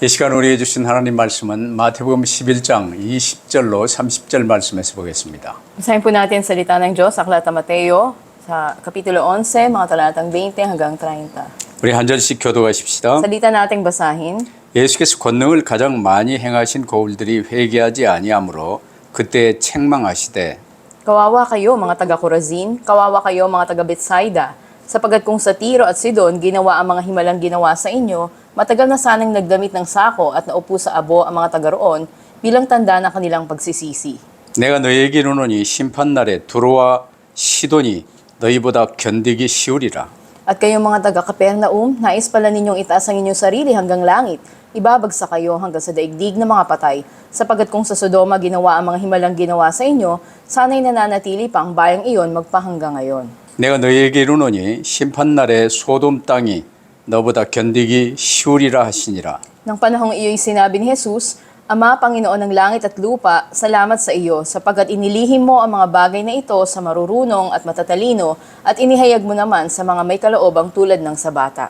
이 시간 우리에게 주신 하나님 말씀은 마태복음 11장 20절로 30절 말씀에서 보겠습니다. Basahin po natin ang salita ng Diyos sa Aklat ng Mateo sa Kapitulo 11, mga talatang 20 hanggang 30. 우리 한 절씩 교도하십시다. Salita nating basahin. 예수께서 권능을 가장 많이 행하신 거울들이 회개하지 아니하므로 그때 책망하시되 Kawawa kayo mga taga-Corazin, kawawa kayo mga taga-Bethsaida, sapagkat kung sa Tiro at Sidon ginawa ang mga himalang ginawa sa inyo, matagal na sanang nagdamit ng sako at naupo sa abo ang mga taga-roon bilang tanda ng kanilang pagsisisi. 내가 너희에게 이르노니 심판날에 두로와 시돈이 너희보다 견디기 쉬우리라. At kayong mga taga-Kapernaum, nais pala ninyong itaas ang inyong sarili hanggang langit, ibabagsak kayo hanggang sa daigdig ng mga patay, sapagkat kung sa Sodoma ginawa ang mga himalang ginawa sa inyo, sana'y nananatili pa ang bayang iyon magpahanggang ngayon. 내가 너희에게 이르노니 심판날에 소돔 땅이 너보다 견디기 쉬우리라 하시니라. Nang panahong iyo'y sinabi ni Jesus, Ama, Panginoon ng langit at lupa, salamat sa iyo sapagkat inilihim mo ang mga bagay na ito sa marurunong at matatalino at inihayag mo naman sa mga may kaloobang tulad ng sa bata.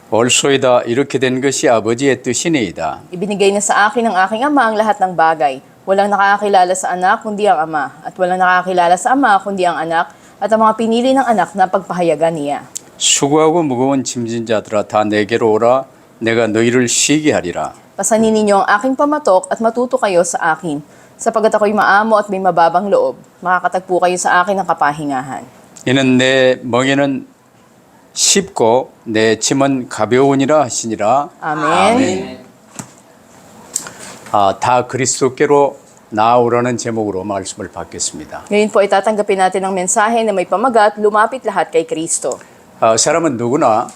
올소이다 이렇게 된 것이 아버지의 뜻이니이다. Ibinigay na sa akin ng aking ama ang lahat ng bagay. Walang nakakilala sa anak kundi ang ama, at walang nakakilala sa ama kundi ang anak, at ang mga pinili ng anak na pagpahayagan niya. 수고하고 무거운 짐진 자들아 다 내게로 오라 내가 너희를 쉬게 하리라. Pasanin ninyo ang aking pamatok at matuto kayo sa akin, sapagkat ako'y maamo at may mababang loob. Makakatagpo kayo sa akin ng kapahingahan. 이는 내 멍에는 쉽고 내 짐은 가벼우니라 하시니라. Amen. 다 그리스도께로 나아오라는 제목으로 말씀을 받겠습니다. Ngayon po itatanggapin natin ang mensahe na may pamagat, lumapit lahat kay Kristo. 사람은 누구나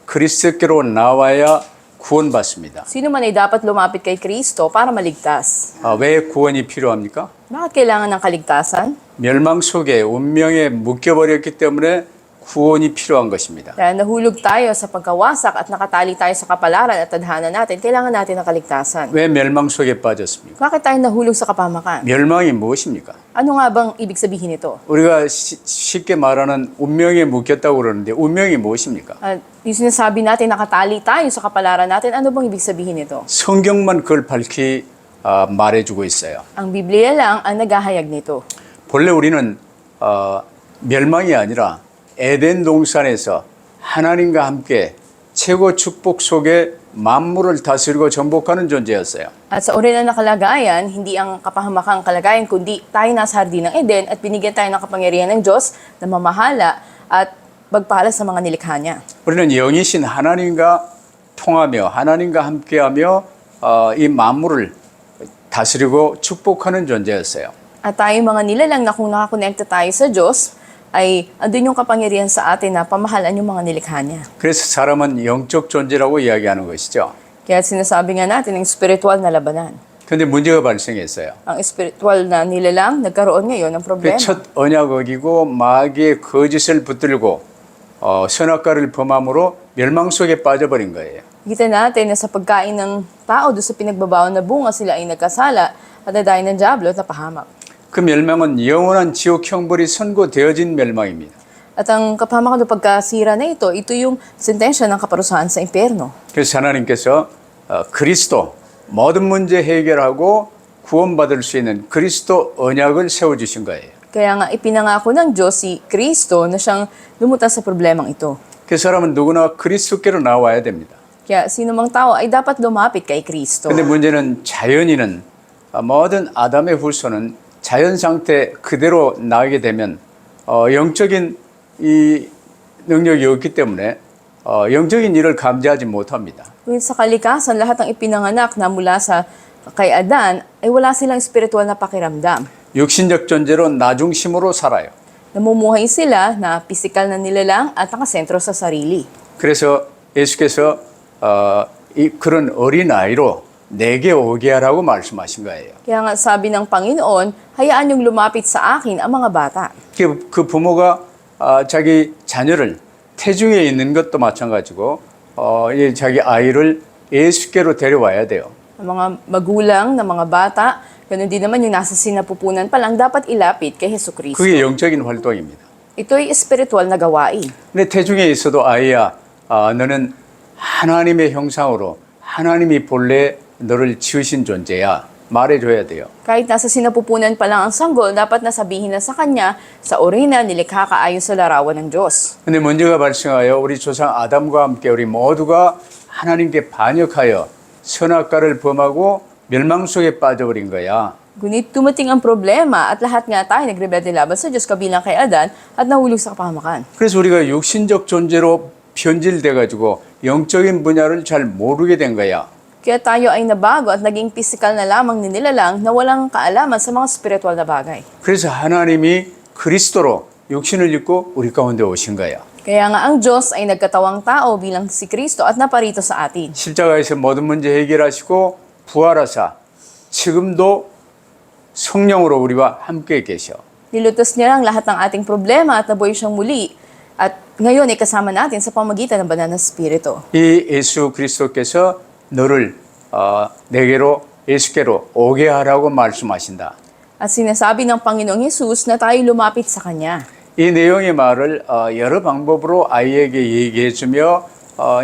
그리스도께로 나와야 구원받습니다. Sino man ay dapat lumapit kay Kristo para maligtas. 왜 구원이 필요합니까? Bakit kailangan ng kaligtasan? 멸망 속에 운명에 묶여버렸기 때문에 구원이 필요한 것입니다. Dahil nahulog tayo sa pagkawasak at nakatali tayo sa kapalaran at tadhana natin, kailangan natin ng kaligtasan. 왜 멸망 속에 빠졌습니까? Bakit tayo nahulog sa kapamakan? 멸망이 무엇입니까? Ano nga bang ibig sabihin ito? 우리가 쉽게 말하는 운명에 묶였다고 그러는데 운명이 무엇입니까? At yung sinasabi natin, nakatali tayo sa kapalaran natin, ano bang ibig sabihin ito? 성경만 그걸 밝히 말해주고 있어요. Ang Biblia lang ang naghahayag nito. 본래 우리는 멸망이 아니라 에덴 동산에서 하나님과 함께 최고 축복 속에 만물을 다스리고 정복하는 존재였어요. At sa orihinal na kalagayan, hindi ang kapahamakang kalagayan, kundi tayo nasa hardin ng Eden at binigyan tayo ng kapangyarihan ng Diyos na mamahala at magpala sa mga nilikha niya. 우리는 영이신 하나님과 통하며 하나님과 함께하며 이 만물을 다스리고 축복하는 존재였어요. At tayo mga nilalang na kung nakakonekta tayo sa Diyos, ay andun yung kapangyarihan sa atin na pamahalaan yung mga nilikha niya. 그래서 사람은 영적 존재라고 이야기하는 것이죠. Kaya sinasabi nga natin ang spiritual na labanan. 그런데 문제가 발생했어요. Ang spiritual na nilalang nagkaroon ngayon ng problema. 첫 언약 어기고 마귀의 거짓을 붙들고 선악과를 범함으로 멸망 속에 빠져버린 거예요. Kita natin na sa pagkain ng tao doon sa pinagbabawan na bunga sila ay nagkasala at nadayo ng diablo at napahamak. 그 멸망은 영원한 지옥 형벌이 선고되어진 멸망입니다. At ang kapahamakan ng pagkasira na ito yung sentensya ng kaparusahan sa impyerno. 그래서 하나님께서 그리스도 모든 문제 해결하고 구원받을 수 있는 그리스도 언약을 세워주신 거예요. Kaya nga ipinangako ng Diyos si Kristo na siyang lumutas sa problemang ito. 그 사람은 누구나 그리스도께로 나와야 됩니다. Kaya sino mang tao ay dapat lumapit kay Kristo. 그런데 문제는 자연인은 모든 아담의 후손은 자연 상태 그대로 나가게 되면 영적인 이 능력이 없기 때문에 영적인 일을 감지하지 못합니다. Kung sa kalikasan, lahat ng ipinanganak na mula sa kay Adan ay wala silang spiritual na pakiramdam. 육신적 존재로 나중심으로 살아요. Namumuhay sila na pisikal na nilalang at nakasentro sa sarili. 그래서 예수께서 그런 어린아이로 내게 오게 하라고 말씀하신 거예요. Kaya nga sabi ng Panginoon, hayaan yung lumapit sa akin ang mga bata. 그 부모가 자기 자녀를 태중에 있는 것도 마찬가지고 자기 아이를 예수께로 데려와야 돼요. Ang mga magulang na mga bata, ganun din naman yung nasa sinapupunan pa lang dapat ilapit kay Jesucristo. 그게 영적인 활동입니다. Ito'y spiritual na gawain. 근데 태중에 있어도 아이야, 너는 하나님의 형상으로 하나님이 본래 너를 지으신 존재야. 말해줘야 돼요. Kahit nasa sinapupunan pa lang ang sanggol, dapat nasabihin na sa kanya, sa orina, nilikha ka ayon sa larawan ng Diyos. 근데 문제가 발생하여 우리 조상 아담과 함께 우리 모두가 하나님께 반역하여 선악과를 범하고 멸망 속에 빠져버린 거야. Ngunit dumating ang problema at lahat nga tayo nagrebelde laban sa Diyos kabilang kay Adan at nahulog sa kapahamakan. 그래서 우리가 육신적 존재로 변질돼가지고 영적인 분야를 잘 모르게 된 거야. Kaya tayo ay nabago at naging pisikal na lamang ni nilalang na walang kaalaman sa mga spiritual na bagay. 그래서 하나님이 그리스도로 육신을 입고 우리 가운데 오신 거야. Kaya nga ang Diyos ay nagkatawang tao bilang si Kristo at naparito sa atin. 십자가에서 모든 문제 해결하시고 부활하사 지금도 성령으로 우리와 함께 계셔. Nilutos niya lang lahat ng ating problema at nabuhay siyang muli. At ngayon ay kasama natin sa pamagitan ng banal na Espiritu. 이 예수 그리스도께서 너를 내게로 예수께로 오게 하라고 말씀하신다. At sinasabi ng Panginoong Hesus na tayo lumapit sa Kanya. 이 내용의 말을 여러 방법으로 아이에게 얘기해주며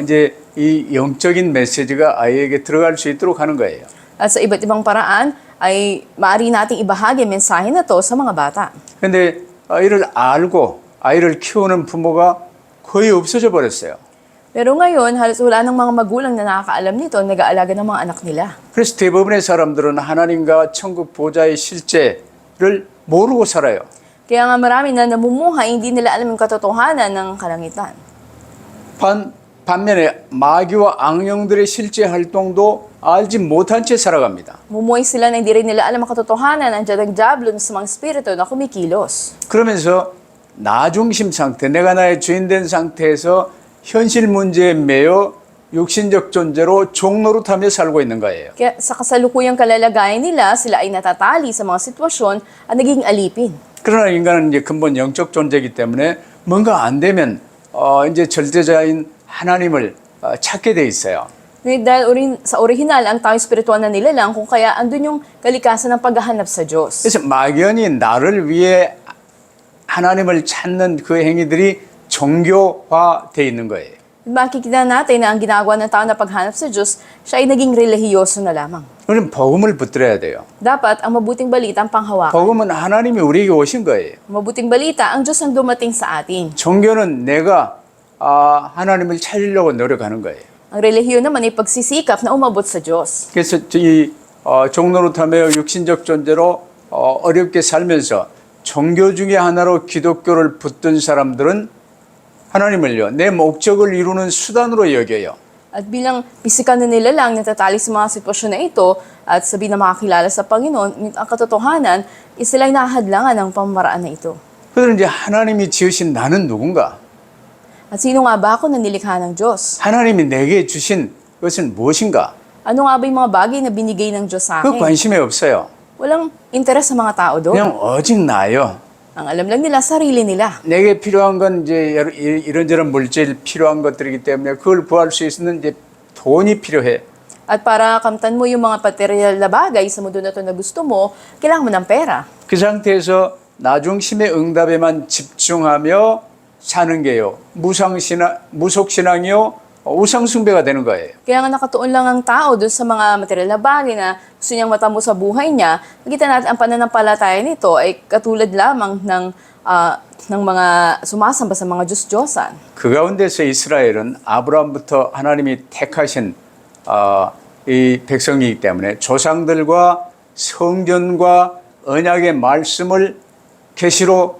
이제 이 영적인 메시지가 아이에게 들어갈 수 있도록 하는 거예요. At sa iba't ibang paraan ay maaari nating ibahagi ang mensahe na to sa mga bata. 근데 이를 알고 아이를 키우는 부모가 거의 없어져 버렸어요. Pero ngayon, halos wala ng mga magulang na nakakaalam nito, nag-aalaga ng mga anak nila. 그래서 대부분의 사람들은 하나님과 천국 보좌의 실제를 모르고 살아요. Kaya nga marami na namumuhay, hindi nila alam yung katotohanan ng kalangitan. 반면에 마귀와 악령들의 실제 활동도 알지 못한 채 살아갑니다. Mumuhay sila na hindi rin nila alam ang katotohanan, nandiyan ang diablo sa mga spirito na kumikilos. 그러면서 나중심 상태, 내가 나의 주인 된 상태에서 현실 문제에 매여 육신적 존재로 종노릇하며 살고 있는 거예요. Kaya sa kasalukuyang kalalagayan nila, sila ay natatali sa mga sitwasyon at naging alipin. 그러나 인간은 이제 근본 영적 존재이기 때문에 뭔가 안 되면 이제 절대자인 하나님을 찾게 돼 있어요. Ngunit dahil sa orihinal, ang tao spiritual na nila lang, kung kaya andun yung kalikasan ng paghahanap sa Diyos. 그래서 막연히 나를 위해 하나님을 찾는 그 행위들이 종교화돼 있는 거예요. Makikita natin na ang ginagawa ng tao na paghanap sa Diyos, siya ay naging relihiyoso na lamang. 우리는 복음을 붙들어야 돼요. Dapat ang mabuting balita ang panghawakan. 복음은 하나님이 우리에게 오신 거예요. Ang mabuting balita, ang Diyos ang dumating sa atin. 종교는 내가 하나님을 찾으려고 노력하는 거예요. Ang relihiyon naman ay pagsisikap na umabot sa Diyos. 그래서 이 종노릇하며 육신적 존재로 어렵게 살면서 종교 중에 하나로 기독교를 붙든 사람들은 하나님을요, 내 목적을 이루는 수단으로 여겨요. At bilang pisikal na nila lang natatali sa mga sitwasyon na ito at sabi na makakilala sa Panginoon, ang katotohanan, sila ay nakahadlangan ng pamamaraan na ito. 그들은 이제 하나님이 지으신 나는 누군가? At sino nga ba ako na nilikha ng Diyos? 하나님이 내게 주신 것은 무엇인가? Ano nga ba yung mga bagay na binigay ng Diyos sa 그 akin? 관심이 없어요. Walang interes sa mga tao doon. 그냥 오직 나요. Ang alam lang nila, sarili nila. 내게 필요한 건 이제 이런저런 물질 필요한 것들이기 때문에 그걸 구할 수 있는 이제 돈이 필요해. At para kamtan mo yung mga material na bagay sa mundo na ito na gusto mo, kailangan mo ng pera. 그 상태에서 나중심의 응답에만 집중하며 사는 게요. 무속신앙이요. 우상숭배가 되는 거예요. Kaya nga nakatuon lang ang tao doon sa mga material na bagay na gusto niyang matamo sa buhay niya. Nakita natin ang pananampalataya nito ay katulad lamang ng mga sumasamba sa mga Diyos-Diyosan. 그 가운데서 이스라엘은 아브라함부터 하나님이 택하신 이 백성이기 때문에 조상들과 성전과 언약의 말씀을 계시로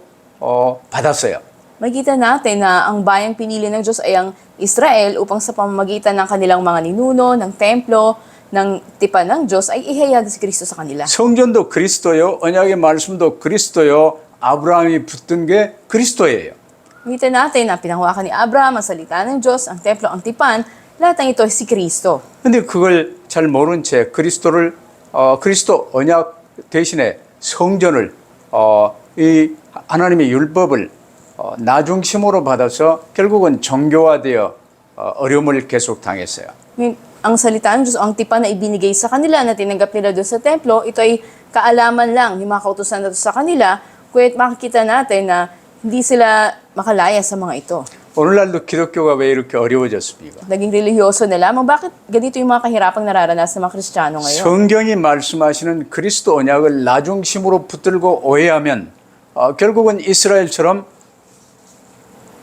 받았어요. Makikita natin na ang bayang pinili ng Diyos ay ang Israel upang sa pamamagitan ng kanilang mga ninuno, ng templo, ng tipan ng Diyos ay ihayag si Kristo sa kanila. 성전도 그리스도요, 언약의 말씀도 그리스도요, 아브라함이 붙든 게 그리스도예요. Makikita natin na pinanghawakan ni Abraham ang salita ng Diyos, ang templo, ang tipan, lahat ng ito ay si Kristo. 근데 그걸 잘 모른 채 그리스도 언약 대신에 성전을 이 하나님의 율법을 나중심으로 받아서 결국은 정교화되어 어려움을 계속 당했어요. Ang salita ng Diyos, ang tipan na ibinigay sa kanila na tinanggap nila doon sa templo, ito ay kaalaman lang yung mga kautusan na sa kanila, kuya't makikita natin na hindi sila makalaya sa mga ito. 오늘날도 기독교가 왜 이렇게 어려워졌습니까? Naging relihiyoso na lamang. Bakit ganito yung mga kahirapang nararanasan ng mga Kristiyano ngayon? 성경이 말씀하시는 그리스도 언약을 나중심으로 붙들고 오해하면 결국은 이스라엘처럼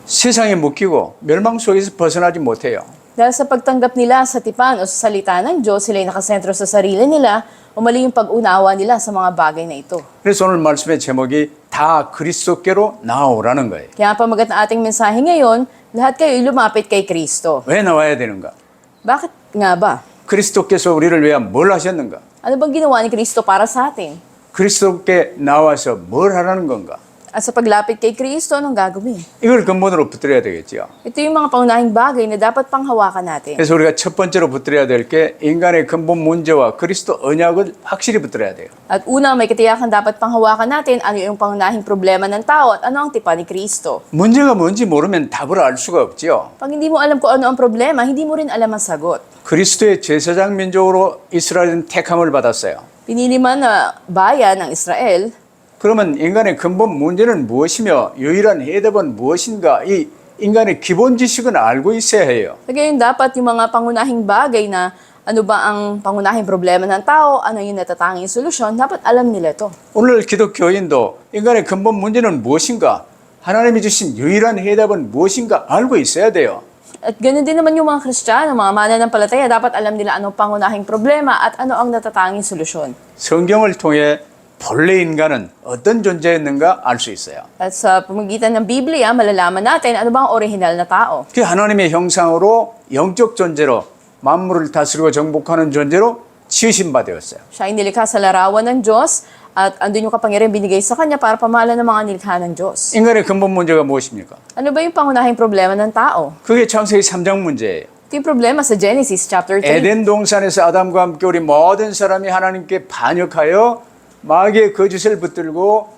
세상에 묶이고 멸망 속에서 벗어나지 못해요. Dahil sa pagtanggap nila sa tipan o sa salita ng Diyos, sila ay nakasentro sa sarili nila o mali yung pag-unawa nila sa mga bagay na ito. 그래서 오늘 말씀의 제목이 다 그리스도께로 나아오라는 거예요. Kaya ang pamagat na ating mensahe ngayon, lahat kayo lumapit kay Kristo. 왜 나와야 되는가? Bakit nga ba? 그리스도께서 우리를 위해 뭘 하셨는가? Ano bang ginawa ni Kristo para sa atin? 그리스도께 나와서 뭘 하라는 건가? At sa paglapit kay Kristo, anong gagawin? 이걸 근본으로 붙들어야 되겠죠. Ito yung mga pangunahing bagay na dapat panghawakan natin. 그래서 우리가 첫 번째로 붙들어야 될 게 인간의 근본 문제와 그리스도 언약을 확실히 붙들어야 돼요. At una, may katiyakan dapat panghawakan natin ano yung pangunahing problema ng tao at ano ang tipan ni Kristo. 문제가 뭔지 모르면 답을 알 수가 없죠. Pag hindi mo alam kung ano ang problema, hindi mo rin alam ang sagot. 그리스도의 제사장 민족으로 이스라엘은 택함을 받았어요. Pinili man na bayan ng Israel, 그러면 인간의 근본 문제는 무엇이며 유일한 해답은 무엇인가? 이 인간의 기본 지식은 알고 있어야 해요. Kaya dapat yung mga pangunahing bagay na ano ba ang pangunahing problema ng tao, ano yung natatanging solusyon, dapat alam nila to. 오늘 기독교인도 인간의 근본 문제는 무엇인가? 하나님이 주신 유일한 해답은 무엇인가? 알고 있어야 돼요. At ganoon din naman yung mga Kristiyano, mga mananampalataya, dapat alam nila anong pangunahing problema at ano ang natatanging solusyon. 성경을 통해 본래 인간은 어떤 존재였는가 알 수 있어요. At sa pamamagitan ng Biblia, malalaman natin ano ba ang orihinal na tao. 그 하나님의 형상으로 영적 존재로 만물을 다스리고 정복하는 존재로 지으신 바 되었어요. Siya ay nilikha sa larawan ng Diyos at andun yung kapangyarihan binigay sa kanya para pamahalan ng mga nilikha ng Diyos. 인간의 근본 문제가 무엇입니까? Ano ba yung pangunahing problema ng tao? 그게 창세기 3장 문제예요. Ito yung problema sa Genesis chapter 3. 에덴 동산에서 아담과 함께 우리 모든 사람이 하나님께 반역하여 마귀의 거짓을 붙들고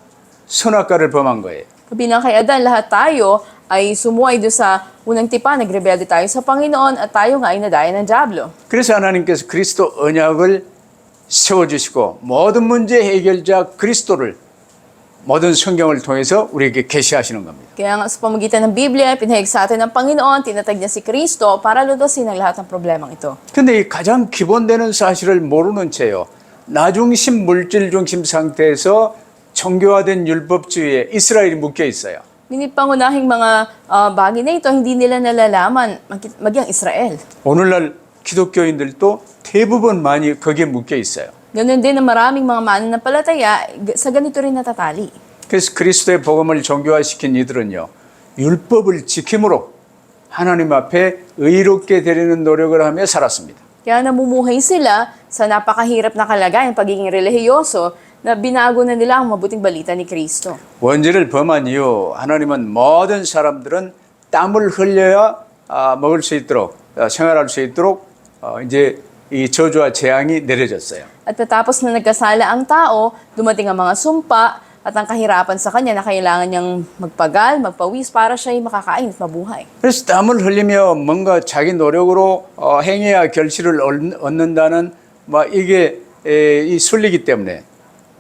선악과를 범한 거예요. Kabilang kay Adan, lahat tayo ay sumuway doon sa unang tipan, nagrebelde tayo sa Panginoon at tayo nga ay nadaya ng Diablo. 그래서 하나님께서 그리스도 언약을 세워주시고 모든 문제 해결자 그리스도를 모든 성경을 통해서 우리에게 계시하시는 겁니다. Kaya nga sa pamagitan ng Biblia, pinahig sa atin ng Panginoon, tinatag niya si Kristo para ludasin ang lahat ng problemang ito. 근데 이 가장 기본되는 사실을 모르는 채요. 나중심 물질 중심 상태에서 정교화된 율법주의에 이스라엘이 묶여 있어요. Ngunit pangunahing mga bagay na ito, hindi nila nalalaman, magyang Israel. 오늘날 기독교인들도 대부분 많이 거기에 묶여 있어요. Ganun din ang maraming mga mananampalataya sa ganito rin natatali. 그래서 그리스도의 복음을 정교화시킨 이들은요. 율법을 지킴으로 하나님 앞에 의롭게 되려는 노력을 하며 살았습니다. Kaya namumuhay sila sa napakahirap na kalagayan, pagiging relihiyoso, na binago na nila ang mabuting balita ni Kristo. 원죄를 범한 이후 하나님은 모든 사람들은 땀을 흘려야 먹을 수 있도록 생활할 수 있도록 이제 이 저주와 재앙이 내려졌어요. At patapos na nagkasala ang tao, dumating ang mga sumpa at ang kahirapan sa kanya na kailangan niyang magpagal, magpawis para siya ay makakain at mabuhay. 그래서 땀을 흘리며 뭔가 자기 노력으로 행해야 결실을 얻는다는 이게 이 순리이기 때문에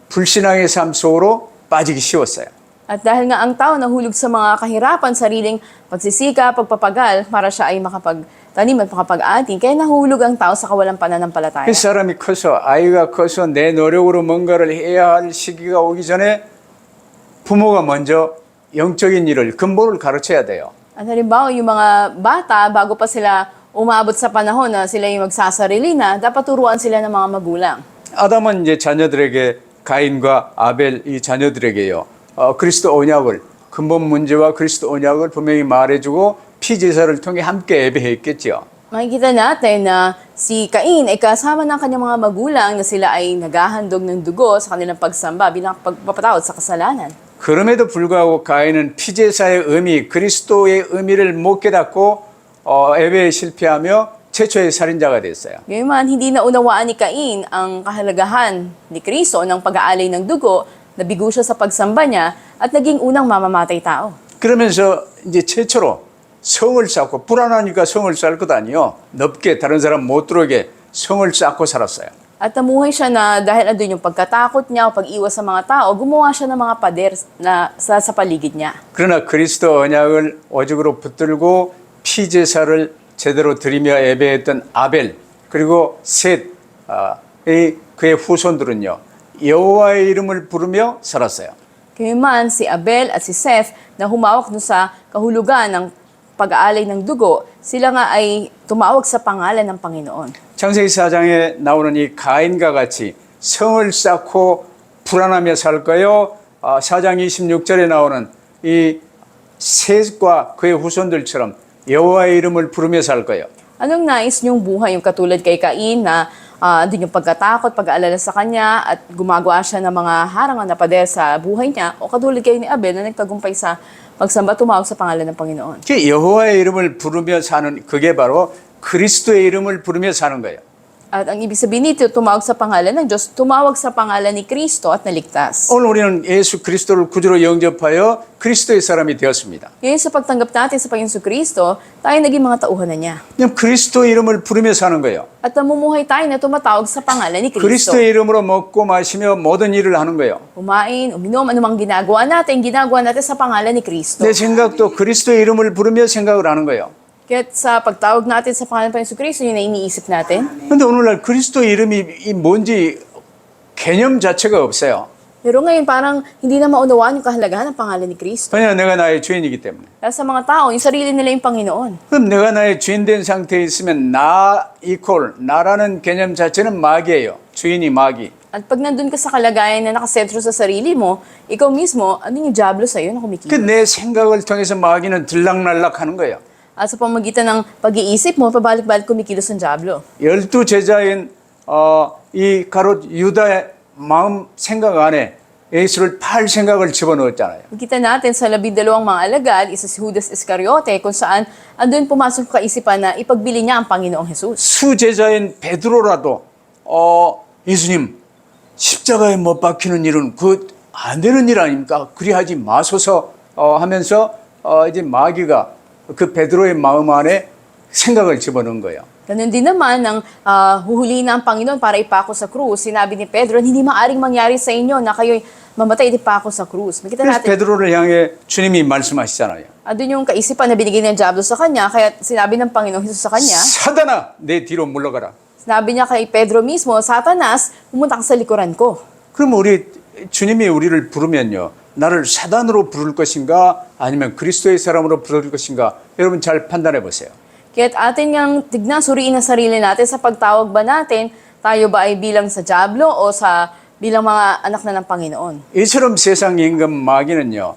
불신앙의 삶 속으로 빠지기 쉬웠어요. At dahil nga ang tao nahulog sa mga kahirapan, sariling pagsisika, pagpapagal, para siya ay makapagtanim at makapag-ating, kaya nahulog ang tao sa kawalang pananampalataya. 그 사람이 커서 아이가 커서 내 노력으로 뭔가를 해야 할 시기가 오기 전에 부모가 먼저 영적인 일을 근본을 가르쳐야 돼요. At halimbawa, yung mga bata, bago pa sila umabot sa panahon na sila yung magsasarili na, dapat turuan sila ng mga magulang. 아담은 이제 자녀들에게 가인과 아벨 이 자녀들에게요. 그리스도 언약을 근본 문제와 그리스도 언약을 분명히 말해주고 피제사를 통해 함께 예배했겠죠. Makikita natin na si Cain ay kasama ng kanyang mga magulang na sila ay naghahandog ng dugo sa kanilang pagsamba bilang pagpapatawad sa kasalanan. 그럼에도 불구하고 가인은 피제사의 의미, 그리스도의 의미를 못 깨닫고 예배에 실패하며 최초의 살인자가 됐어요. Gayunman, hindi na unawaan ni Cain ang kahalagahan ni Kristo ng pag-aalay ng dugo, nabigo siya sa pagsamba niya at naging unang mamamatay tao. 그러면서 이제 최초로 성을 쌓고 불안하니까 성을 쌓을 것 아니요. 넓게 다른 사람 못 들어오게 성을 쌓고 살았어요. At namuhay siya na dahil andun yung pagkatakot niya o pag-iwas sa mga tao, gumawa siya ng mga pader na sa paligid niya. 그러나 그리스도 언약을 오직으로 붙들고 피제사를 제대로 드리며 예배했던 아벨 그리고 셋 그의 후손들은요 여호와의 이름을 부르며 살았어요. Gayunman, si Abel at si Seth na humawak dun sa kahulugan ng pag-aalay ng dugo, sila nga ay tumawag sa pangalan ng Panginoon. 창세기 4장에 나오는 이 가인과 같이 성을 쌓고 불안하며 살까요? 4장 26절에 나오는 이 셋과 그의 후손들처럼 여호와의 이름을 부르며 살까요? Anong nais niyong buhay yung katulad kay Cain na andun yung pagkatakot, pag-aalala sa kanya at gumagawa siya ng mga harangan na pader sa buhay niya o katulad kayo ni Abel na nagtagumpay sa pagsamba tumawag sa pangalan ng Panginoon. 여호와의 이름을 부르며 사는 그게 바로 그리스도의 이름을 부르며 사는 거예요. At ang ibig sabihin nito, tumawag sa pangalan ng Diyos, tumawag sa pangalan ni Kristo at naligtas. 오늘 우리는 예수 그리스도를 구주로 영접하여 그리스도의 사람이 되었습니다. Ngayon sa pagtanggap natin sa Panginoon Kristo, tayo naging mga tauhan na niya. 그냥 그리스도의 이름을 부르며 사는 거예요. At namumuhay tayo na tumatawag sa pangalan ni Kristo. 그리스도의 이름으로 먹고 마시며 모든 일을 하는 거예요. Kumain, uminom, anumang ginagawa natin sa pangalan ni Kristo. 내 생각도 그리스도의 이름을 부르며 생각을 하는 거예요. Kaya sa pagtawag natin sa pangalan ng Panginoon Kristo, yun na iniisip natin. 그런데 오늘날 그리스도의 이름이 뭔지 개념 자체가 없어요. Pero ngayon parang hindi na maunawaan yung kahalagahan ng pangalan ni Kristo. 왜냐하면 내가 나의 주인이기 때문에. Dahil sa mga tao, yung sarili nila yung Panginoon. 그럼 내가 나의 주인된 상태에 있으면 나 이퀄 나라는 개념 자체는 마귀예요. 주인이 마귀. At pag nandun ka sa kalagayan na nakasentro sa sarili mo, ikaw mismo, ano yung diablo sa'yo na kumikilos? 내 생각을 통해서 마귀는 들락날락하는 거예요. At sa pamagitan ng pag-iisip mo, pabalik-balik kumikilos ng diablo. 12 제자인 이 가롯 유다의 마음 생각 안에 예수를 팔 생각을 집어넣었잖아요. Kita natin sa 12 mga alagad, isa si Judas Iscariote, kung saan andun pumasok sa kaisipan na ipagbili niya ang Panginoong Jesus. 수제자인 베드로라도 예수님 십자가에 못 박히는 일은 그 안 되는 일 아닙니까? 그리하지 마소서 하면서 이제 마귀가 그 베드로의 마음 안에 생각을 집어넣은 거예요. Ganun din naman nang huhulihin na ang Panginoon para ipako sa krus. Sinabi ni Pedro, hindi maaring mangyari sa inyo na kayo'y mamatay at ipako sa krus. Makita 그래서 natin, 베드로를 향해 주님이 말씀하시잖아요. andun yung kaisipan na binigay ng diablo sa kanya, kaya sinabi ng Panginoong Jesus sa kanya, 사단아 내 뒤로 물러가라. sinabi niya kay Pedro mismo, Satanas, pumunta ka sa likuran ko. 그럼 주님이 우리를 부르면요. 나를 사단으로 부를 것인가 아니면 그리스도의 사람으로 부를 것인가 여러분 잘 판단해 보세요. Kaya't atin ngang tignan, suriin ang sarili natin sa pagtawag ba natin, tayo ba ay bilang sa diablo o bilang mga anak na ng Panginoon. 이처럼 세상 임금 마귀는요.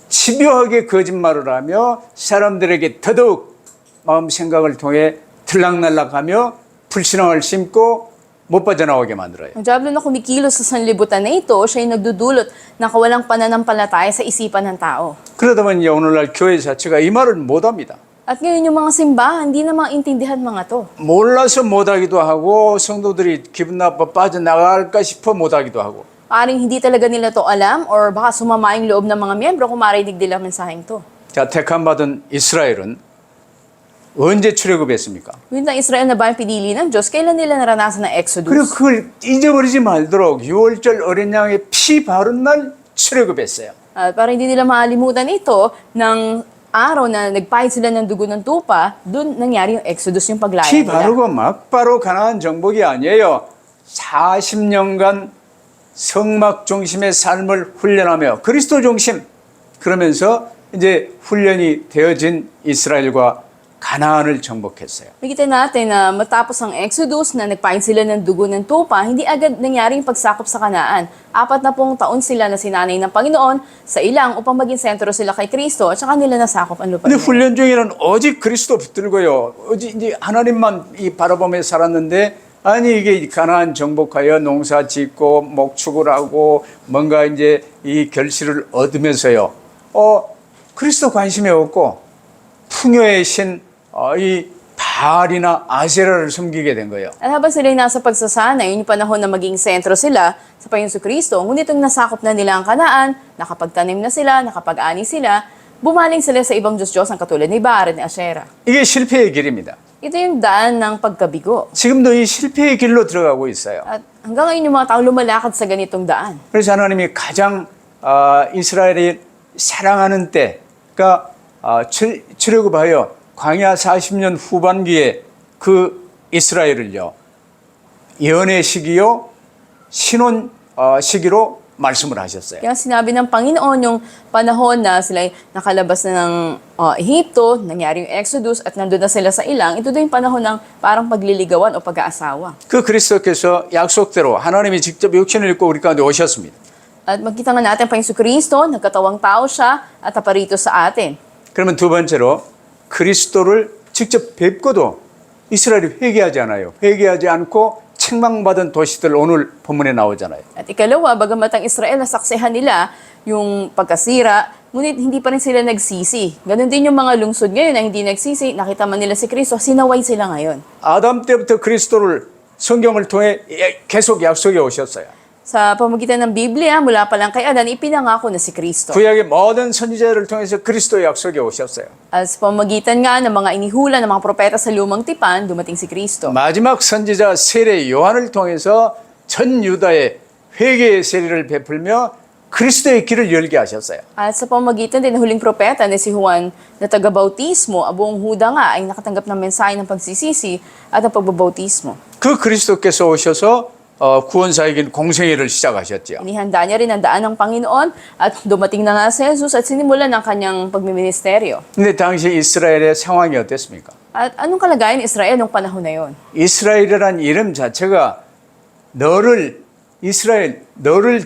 집요하게 거짓말을 하며 사람들에게 더더욱 마음 생각을 통해 들락날락하며 불신앙을 심고 못 빠져나오게 만들어요. Ang diablo na kumikilos sa sanlibutan na ito, siya ay nagdudulot ng kawalang pananampalataya sa isipan ng tao. 그러다 보니 오늘날 교회 자체가 이 말을 못합니다. At ngayon yung mga simbahan, hindi na maintindihan mga to. 몰라서 못하기도 하고 성도들이 기분 나빠 빠져나갈까 싶어 못하기도 하고. Paring hindi talaga nila to alam or baka sumama yung loob ng mga miyembro kung marinig nila ang mensaheng to. 자, 택함받은 이스라엘은 언제 출애굽했습니까? Yun ang Israel na ba yung pinili ng Diyos, kailan nila naranasan ng 그리고 Exodus? 그걸 잊어버리지 말도록 6월절 어린 양의 피 바른 날 출애굽했어요. At para hindi nila makalimutan ito, ng araw na nagpahid sila ng dugo ng tupa, doon nangyari yung Exodus, yung paglaya 피 nila. 바르고 막바로 가나안 정복이 아니에요. 40년간 성막 중심의 삶을 훈련하며 그리스도 중심 그러면서 이제 훈련이 되어진 이스라엘과 가나안을 정복했어요. Nakita natin na matapos ang Exodus na nagpain sila ng dugo ng tupa, hindi agad nangyari yung pagsakop sa Kanaan. 40 taon sila na sinanay ng Panginoon sa ilang upang maging sentro sila kay Kristo at saka nila nasakop ang lupa 근데 nila. 훈련 중에는 오직 그리스도 붙들고요. 오직 이제 하나님만 바라보며 살았는데 아니 이게 가나안 정복하여 농사 짓고 목축을 하고 뭔가 이제 이 결실을 얻으면서요. 그리스도 관심이 없고 풍요의 신 이 바알이나 아세라를 섬기게 된 거예요. At habang sila'y nasa pagsasanay, yun yung panahon na maging sentro sila sa Panginoon Kristo, ngunit nung nasakop na nila ang Kanaan, nakapagtanim na sila, nakapag-ani sila, bumaling sila sa ibang Diyos-Diyos ang katulad ni Baal at ni Asherah. 이게 실패의 길입니다. Ito yung daan ng pagkabigo. 지금도 이 실패의 길로 들어가고 있어요. At hanggang ngayon yung mga tao lumalakad sa ganitong daan. 그래서 하나님이 가장 이스라엘이 사랑하는 때, 그러니까 출애굽하여 광야 40년 후반기에 그 이스라엘을요, 예언의 시기요, 신혼 시기로 말씀을 하셨어요. Kaya sinabi ng Panginoon yung panahon na sila nakalabas na ng Ehipto, nangyari yung Exodus at nandun na sila sa ilang, ito doon yung panahon ng parang pagliligawan o pag-aasawa. 그 그리스도께서 약속대로 하나님이 직접 육신을 입고 우리 가운데 오셨습니다. At magkita nga natin pa yung Kristo, nagkatawang tao siya at naparito sa atin. 그러면 두 번째로 그리스도를 직접 뵙고도 이스라엘이 회개하지 않아요. 회개하지 않고 책망받은 도시들 오늘 본문에 나오잖아요. At ikalawa, bagamat ang Israel nasaksihan nila yung pagkasira, ngunit hindi pa rin sila nagsisi. Ganon din yung mga lungsod ngayon na hindi nagsisi, nakita man nila si Kristo, sinaway sila ngayon. 아담 때부터 그리스도를 성경을 통해 계속 약속해 오셨어요. Sa pamagitan ng Biblia, mula pa lang kay Adan, ipinangako na si Kristo. 구약의 모든 선지자를 통해서 그리스도의 약속에 오셨어요. At sa pamagitan nga ng mga inihula ng mga propeta sa lumang tipan, dumating si Kristo. 마지막 선지자 세례 요한을 통해서 전 유다에 회개의 세례를 베풀며 그리스도의 길을 열게 하셨어요. At sa pamagitan din ng huling propeta na si Juan na taga-bautismo, buong Huda nga ay nakatanggap ng mensahe ng pagsisisi at ng pagbabautismo. 그 그리스도께서 오셔서 구원사역인 공생애를 시작하셨죠. Inihanda niya rin ang daan ng Panginoon at dumating na nga si Jesus at sinimulan ang kanyang pagmiministeryo. 근데 당시 이스라엘의 상황이 어땠습니까? At anong kalagayan ng Israel nung panahon na yon? 이스라엘이라는 이름 자체가 너를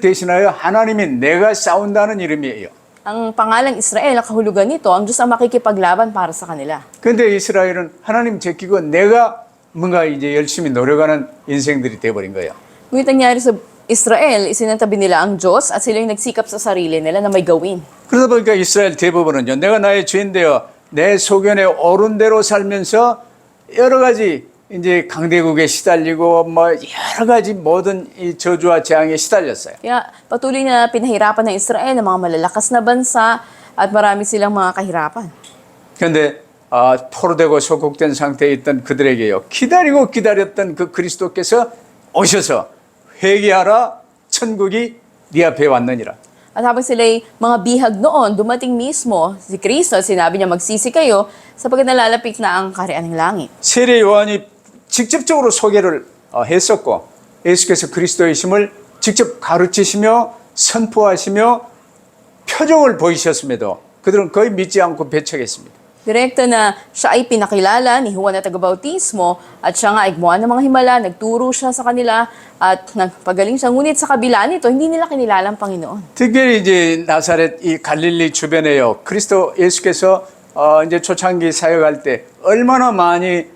대신하여 하나님이 내가 싸운다는 이름이에요. Ang pangalang Israel, ang kahulugan nito, ang Diyos ang makikipaglaban para sa kanila. 근데 이스라엘은 하나님 제끼고 내가 뭔가 이제 열심히 노력하는 인생들이 돼버린 거예요. Ngunit nangyari sa Israel, isinantabi nila ang Diyos at sila yung nagsikap sa sarili nila na may gawin. 그러다 보니까 이스라엘 대부분은요, 내가 나의 죄인 되어 내 소견에 옳은 대로 살면서 여러 가지 이제 강대국에 시달리고 뭐 여러 가지 모든 이 저주와 재앙에 시달렸어요. Kaya patuloy na pinahirapan ng Israel ng mga malalakas na bansa at marami silang mga kahirapan. 그런데 포로되고 소국된 상태에 있던 그들에게요, 기다리고 기다렸던 그 그리스도께서 오셔서 회개하라, 천국이 네 앞에 왔느니라. At habang sila'y mga bihag noon, dumating mismo si Kristo at sinabi niya magsisi kayo sapagkat nalalapit na ang kaharian ng langit. 세례 요한이 직접적으로 소개를 했었고 예수께서 그리스도이심을 직접 가르치시며 선포하시며 표적을 보이셨음에도 그들은 거의 믿지 않고 배척했습니다. Direkta na siya ay pinakilala ni Juan na taga-bautismo at siya nga ay gumawa ng mga himala, nagturo siya sa kanila at nagpagaling siya. Ngunit sa kabila nito, hindi nila kinilala ang Panginoon. 특별히 이제 나사렛 이 갈릴리 주변에요, 그리스도 예수께서 이제 초창기 사역할 때 얼마나 많이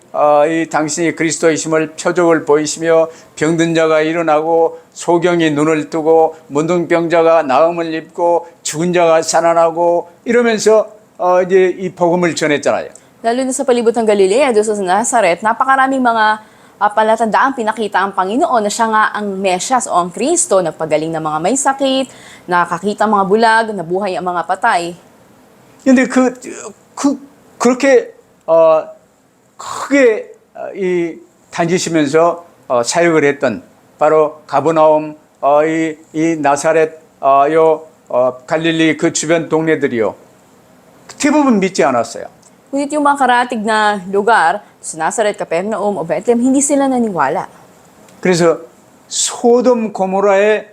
이 당신이 그리스도이심을 표적을 보이시며 병든 자가 일어나고 소경이 눈을 뜨고 문둥병자가 나음을 입고 죽은 자가 살아나고 이러면서 이제 이 복음을 전했잖아요. Lalo na sa palibot ng Galilea, doon sa Nazaret, napakaraming mga palatandaang pinakita ang Panginoon na siya nga ang Mesyas o ang Kristo, nagpagaling ng mga may sakit, nakakita mga bulag, nabuhay ang mga patay. 근데 그렇게 크게 다니시면서 사역을 했던 바로 가버나움, 이 나사렛, 갈릴리 그 주변 동네들이요, 대부분 믿지 않았어요. Ngunit yung mga karatig na lugar, sa Nazaret, Capernaum o Bethlehem, hindi sila naniwala. 그래서 소돔 고모라에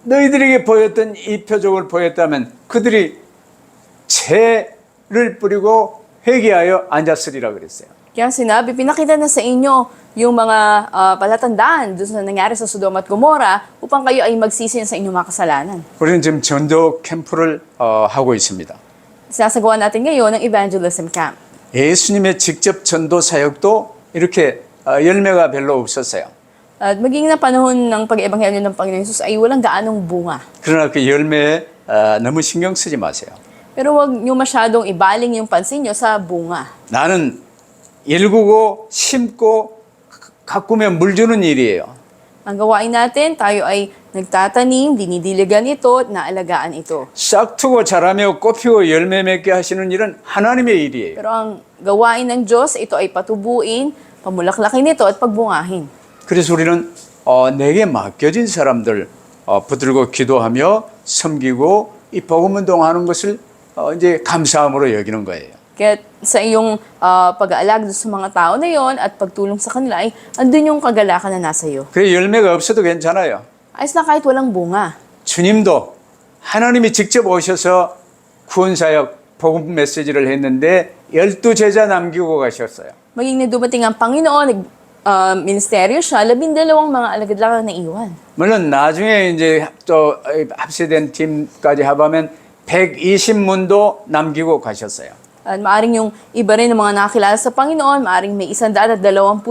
너희들에게 보였던 이 표적을 보였다면 그들이 죄를 뿌리고 회개하여 앉았으리라 그랬어요. Kaya sinabi, pinakita na sa inyo yung mga palatandaan doon sa nangyari sa Sodom at Gomora upang kayo ay magsisi sa inyong mga kasalanan. 우리는 지금 전도 캠프를 하고 있습니다. Sinasagawa natin ngayon ng evangelism camp. 예수님의 직접 전도 사역도 이렇게 열매가 별로 없었어요. At maging na panahon ng pag-ebanghelyo ng Panginoon Jesus ay walang gaanong bunga. 그러나 그 열매에 너무 신경 쓰지 마세요. Pero wag niyo masyadong ibaling yung pansin niyo sa bunga. 나는 일구고 심고 가꾸며 물 주는 일이에요. Ang gawain natin, tayo ay nagtatanim, dinidiligan ito, at naalagaan ito. 싹트고 자라며 꽃피고 열매 맺게 하시는 일은 하나님의 일이에요. Pero ang gawain ng Diyos, ito ay patubuin, pamulaklakin ito at pagbungahin. 그래서 우리는 내게 맡겨진 사람들 붙들고 기도하며 섬기고 이 복음 운동하는 것을 이제 감사함으로 여기는 거예요. Kaya sa iyong pag-aalag sa mga tao na yon at pagtulong sa kanila ay andun yung kagalakan na nasa iyo. 그래 열매가 없어도 괜찮아요. Ayos na kahit walang bunga. 주님도 하나님이 직접 오셔서 구원사역 복음 메시지를 했는데 12제자 남기고 가셨어요. Maging na dumating ang Panginoon, ministeryo siya, 12 mga alagad lang na iwan. 물론 나중에 이제 또 합세된 팀까지 합하면 120문도 남기고 가셨어요. At maaring yung iba rin ng mga nakakilala sa Panginoon, maaring may 120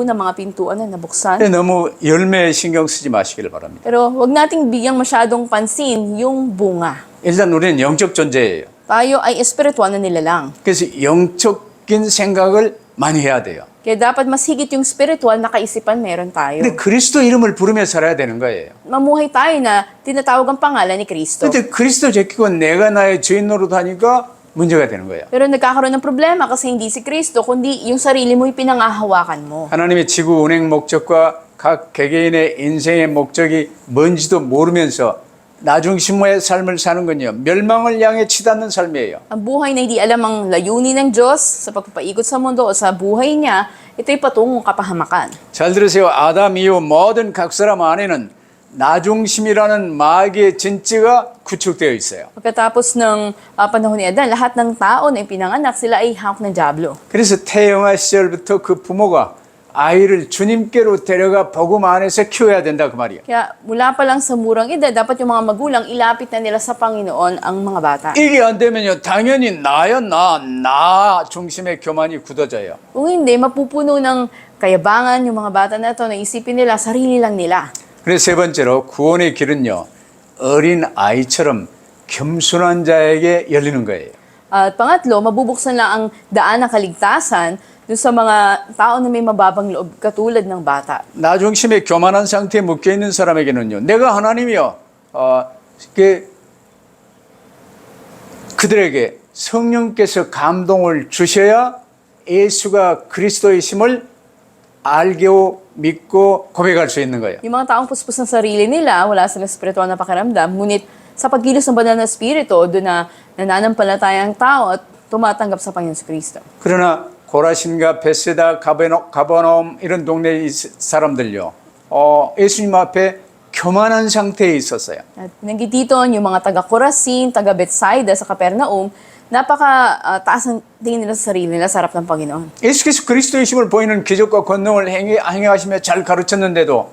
na mga pintuan na nabuksan. 근데 너무 열매에 신경 쓰지 마시기를 바랍니다. Pero wag nating bigyang masyadong pansin yung bunga. 일단 우리는 영적 존재예요. Tayo ay espiritual na nilalang. 그래서 영적인 생각을 많이 해야 돼요. Kaya dapat mas higit yung spiritual na kaisipan meron tayo. 근데 그리스도 이름을 부르며 살아야 되는 거예요. Mamuhay tayo na tinatawag ang pangalan ni Kristo. 근데 그리스도 제끼고 내가 나의 죄인 노릇하니까 문제가 되는 거예요. Pero nagkakaroon ng problema kasi hindi si Kristo, kundi yung sarili mo'y pinangahawakan mo. 하나님의 지구 운행 목적과 각 개개인의 인생의 목적이 뭔지도 모르면서 나중심의 삶을 사는 건요. 멸망을 향해 치닫는 삶이에요. Ang buhay na hindi alam ang layunin ng Diyos sa pagpapaikot sa mundo o sa buhay niya, ito'y patungong kapahamakan. 잘 들으세요. 아담 이후 모든 각 사람 안에는 나중심이라는 마귀의 진찌가 구축되어 있어요. Pagkatapos ng panahon ni Adan, lahat ng tao na ipinanganak, sila ay hawak ng Diablo. 그래서 태영아 시절부터 그 부모가 아이를 주님께로 데려가 복음 안에서 키워야 된다 그 말이에요. Kaya mula pa lang sa murang edad, dapat yung mga magulang ilapit na nila sa Panginoon ang mga bata. 이게 안 되면요. 당연히 나 중심의 교만이 굳어져요. Kung hindi, mapupuno ng kayabangan yung mga bata na ito na isipin nila, sarili lang nila. 그래서 세 번째로 구원의 길은요. 어린 아이처럼 겸손한 자에게 열리는 거예요. At pangatlo, mabubuksan lang ang daan ng kaligtasan dun sa mga tao na may mababang loob katulad ng bata. 나중심의 교만한 상태에 묶여 있는 사람에게는요. 내가 하나님이요. 그들에게 성령께서 감동을 주셔야 예수가 그리스도이심을 알고 믿고 고백할 수 있는 거예요. Yung mga taong puspos ng sarili nila, wala silang spiritual na pakiramdam, ngunit sa pagkilos ng banal na spirito, doon na nananampalataya ang tao at tumatanggap sa Panginoon Kristo. 그러나 고라신과 베세다, 가버나움 이런 동네 사람들요. 예수님 앞에 교만한 상태에 있었어요. At binanggit dito yung mga taga Corazin, taga Bethsaida sa Capernaum, taas ang tingin nila sa sarili nila sa harap ng Panginoon. 예수께서 그리스도이심을 보이는 기적과 권능을 행하시며 잘 가르쳤는데도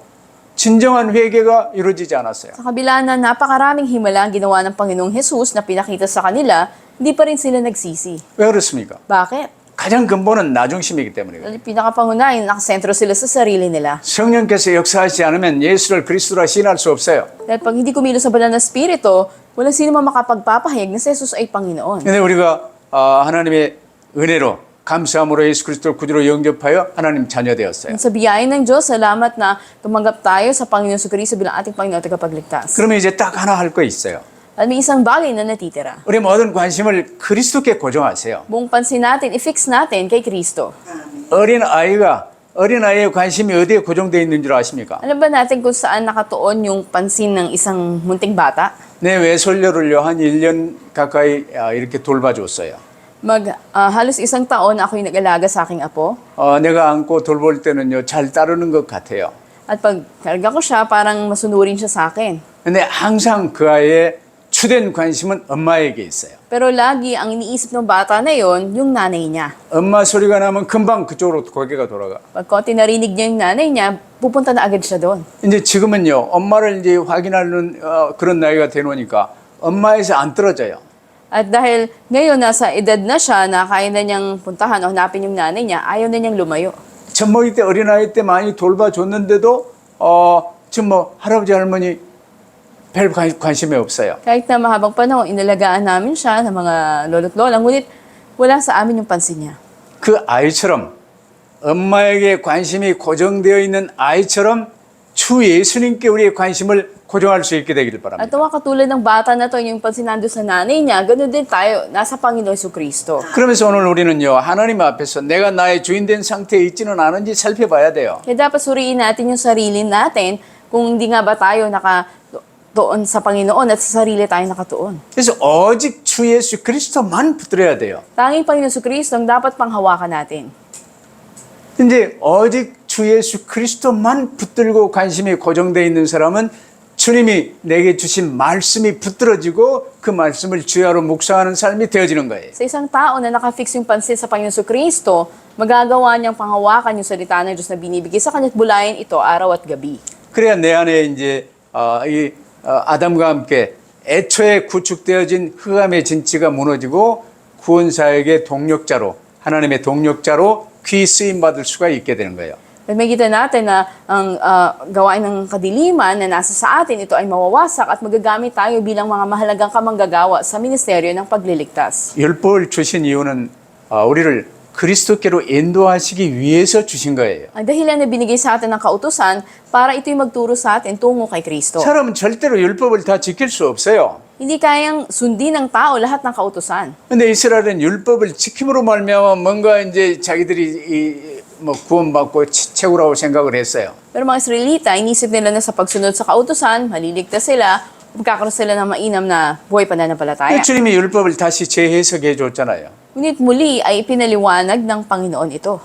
진정한 회개가 이루어지지 않았어요. Sa kabila na napakaraming himala ang ginawa ng Panginoong Jesus na pinakita sa kanila, hindi pa rin sila nagsisi. 왜 그렇습니까? Bakit? 가장 근본은 나중심이기 때문이에요. Dahil pinakapangunahin, nakasentro sila sa sarili nila. 성령께서 역사하지 않으면 예수를 그리스도라 시인할 수 없어요. Dahil pag hindi kumilos sa banal na spirito, wala sino man makapagpapahayag na si Jesus ay Panginoon. 근데 우리가 하나님의 은혜로 감사함으로 예수 그리스도를 구주로 영접하여 하나님 자녀 되었어요. Sa biyaya ng Diyos, salamat na tumanggap tayo sa Panginoon Kristo bilang ating Panginoon at tagapagligtas. 그러면 이제 딱 하나 할 거 있어요. At may isang bagay na natitira. 우리 모든 관심을 그리스도께 고정하세요. Buong pansin natin, i-fix natin kay Kristo. 어린아이의 관심이 어디에 고정되어 있는 줄 아십니까? Alam ba natin kung saan nakatuon yung pansin ng isang munting bata? 내 외손녀를요 한 1년 가까이 이렇게 돌봐줬어요. Halos isang taon ako'y nag-alaga sa aking apo. 내가 안고 돌볼 때는요 잘 따르는 것 같아요. At pag karga ko siya, parang masunurin siya sa akin. 근데 항상 그 아이의 주된 관심은 엄마에게 있어요. Pero lagi ang iniisip ng bata na yon, yung nanay niya. 엄마 소리가 나면 금방 그쪽으로 고개가 돌아가. Pag konti narinig niya yung nanay niya, pupunta na agad siya doon. 이제 지금은요 엄마를 이제 확인하는 그런 나이가 되노니까 엄마에서 안 떨어져요. At dahil ngayon nasa edad na siya na kaya na niyang puntahan o hanapin yung nanay niya, ayaw na niyang lumayo. 젖먹이 때 어린아이 때 많이 돌봐줬는데도 지금 뭐 할아버지 할머니 별 관심이 없어요. Kahit na mahabang panahon, inalagaan namin siya ng mga lolo't lola, ngunit wala sa amin yung pansin niya. 그 아이처럼 엄마에게 관심이 고정되어 있는 아이처럼 주 예수님께 우리의 관심을 고정할 수 있게 되기를 At 바랍니다. nawa katulad ng bata na to, yung pansinando sa nanay niya, ganun din tayo, nasa Panginoon Jesucristo. 그러면서 오늘 우리는요, 하나님 앞에서 내가 나의 주인 된 상태에 있지는 않은지 살펴봐야 돼요. Kaya dapat suriin natin yung sarili natin kung hindi nga ba tayo nakatuon sa Panginoon at sa sarili tayo nakatuon. 그래서 오직 주 예수 그리스도만 붙들어야 돼요. Tanging Panginoon Jesucristo ang dapat panghawakan natin. 이제 오직 주 예수 그리스도만 붙들고 관심이 고정되어 있는 사람은 주님이 내게 주신 말씀이 붙들어지고 그 말씀을 주야로 묵상하는 삶이 되어지는 거예요. Sa isang tao na nakafix yung pansin sa Panginoon Jesucristo, magagawa niyang panghawakan yung salita ng Diyos na binibigay sa kanya at bulayin ito araw at gabi. 그래야 내 안에 이제 아담과 함께 애초에 구축되어진 흑암의 진치가 무너지고 구원사역의 동력자로 하나님의 동력자로 귀 쓰임 받을 수가 있게 되는 거예요. At makita natin na ang gawain ng kadiliman na nasa sa atin, ito ay mawawasak at magagamit tayo bilang mga mahalagang kamanggagawa sa ministeryo ng pagliligtas. 율법을 주신 이유는 우리를 그리스도께로 인도하시기 위해서 주신 거예요. Ang dahilan na binigay sa atin ng kautusan para ito'y magturo sa atin tungo kay Kristo. 사람은 절대로 율법을 다 지킬 수 없어요. Hindi kayang sundin ng tao lahat ng kautusan. 근데 이스라엘은 율법을 지킴으로 말미암아 뭔가 이제 자기들이 뭐 구원받고 최고라고 생각을 했어요. Pero mga Israelita, inisip nila na sa pagsunod sa kautusan, maliligtas sila, magkakaroon sila ng mainam na buhay pananampalataya. 주님이 율법을 다시 재해석해 줬잖아요. Ngunit muli ay pinaliwanag ng Panginoon ito.